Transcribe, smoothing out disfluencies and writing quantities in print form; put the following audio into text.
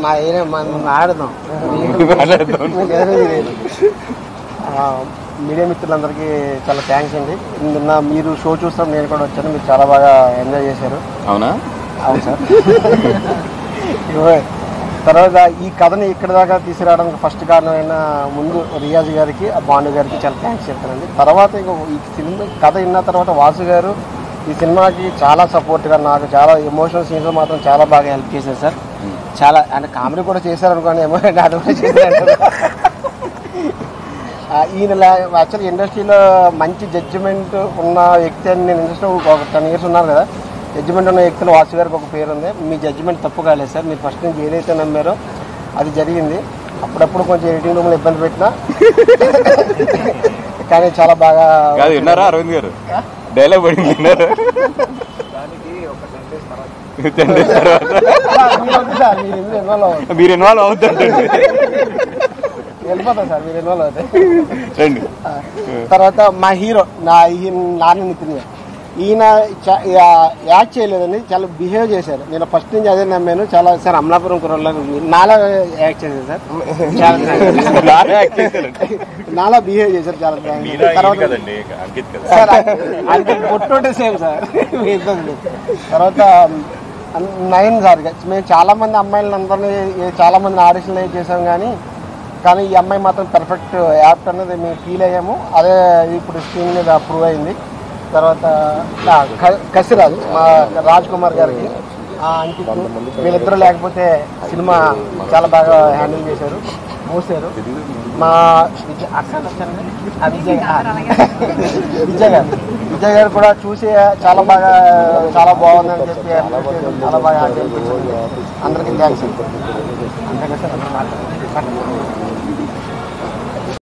మా ఏరియా ఆడదాం మీడియా మిత్రులందరికీ చాలా థ్యాంక్స్ అండి. నిన్న మీరు షో చూస్తాం, నేను కూడా వచ్చాను, మీరు చాలా బాగా ఎంజాయ్ చేశారు. అవునా? అవును సార్. తర్వాత ఈ కథని ఇక్కడ దాకా తీసుకురావడానికి ఫస్ట్ కారణమైన ముందు రియాజ్ గారికి, భాను గారికి చాలా థ్యాంక్స్ చెప్తానండి. తర్వాత ఈ సినిమా కథ విన్న తర్వాత వాసు గారు ఈ సినిమాకి చాలా సపోర్ట్గా, నాకు చాలా ఎమోషనల్ సీన్స్ మాత్రం చాలా బాగా హెల్ప్ చేశారు సార్. చాలా అంటే కామెడీ కూడా చేశారు అనుకోండి, ఎమోషన్ అది కూడా చేశారు. ఈయన యాక్చువల్లీ ఇండస్ట్రీలో మంచి జడ్జిమెంట్ ఉన్న వ్యక్తి అని నేను ఇండస్ట్రీలో ఒక 10 years ఉన్నాను కదా, జడ్జిమెంట్ ఉన్న వ్యక్తులు వాసు గారికి ఒక పేరు ఉంది. మీ జడ్జిమెంట్ తప్పు కాలేదు సార్, మీరు ఫస్ట్ నుంచి ఏదైతే నమ్మారో అది జరిగింది. అప్పుడప్పుడు కొంచెం ఎడిటింగ్ రూమ్లో ఇబ్బంది పెట్టినా కానీ చాలా బాగా విన్నారా అరవింద్ గారు డైలాగ్ పడింది? మీరు ఇన్వాల్వ్ అవుతారు, వెళ్ళిపోతాం సార్, మీరు ఇన్వాల్వ్ అవుతాయి. తర్వాత మా హీరో నాని నితిన్ గారు, ఈయన యాక్ట్ చేయలేదండి, చాలా బిహేవ్ చేశారు. నేను ఫస్ట్ నుంచి అదే నమ్మాను. చాలా సార్ అమలాపురం కుర్రలో నాలా యాక్ట్ చేశారు సార్, నాలా బిహేవ్ చేశారు చాలా. తర్వాత సార్ అంకిత్ పొట్టుంటే సేమ్ సార్. తర్వాత నయన్ సార్, మేము చాలా మంది అమ్మాయిలందరినీ చాలా మంది ఆడిషన్లు చేసాం, కానీ ఈ అమ్మాయి మాత్రం పర్ఫెక్ట్ యాప్ట్ అనేది మేము ఫీల్ అయ్యాము. అదే ఇప్పుడు స్క్రీన్ మీద ప్రూవ్ అయింది. తర్వాత కసిరాజ్, మా రాజ్ కుమార్ గారికి, అంకిత్, వీళ్ళిద్దరూ లేకపోతే సినిమా చాలా బాగా హ్యాండిల్ చేశారు, మోసారు. మా విజయ్ గారు కూడా చూసి చాలా బాగుందని చెప్పి చాలా బాగా హ్యాండిల్ చేశారు. అందరికీ థ్యాంక్స్. అంతే కదా సార్.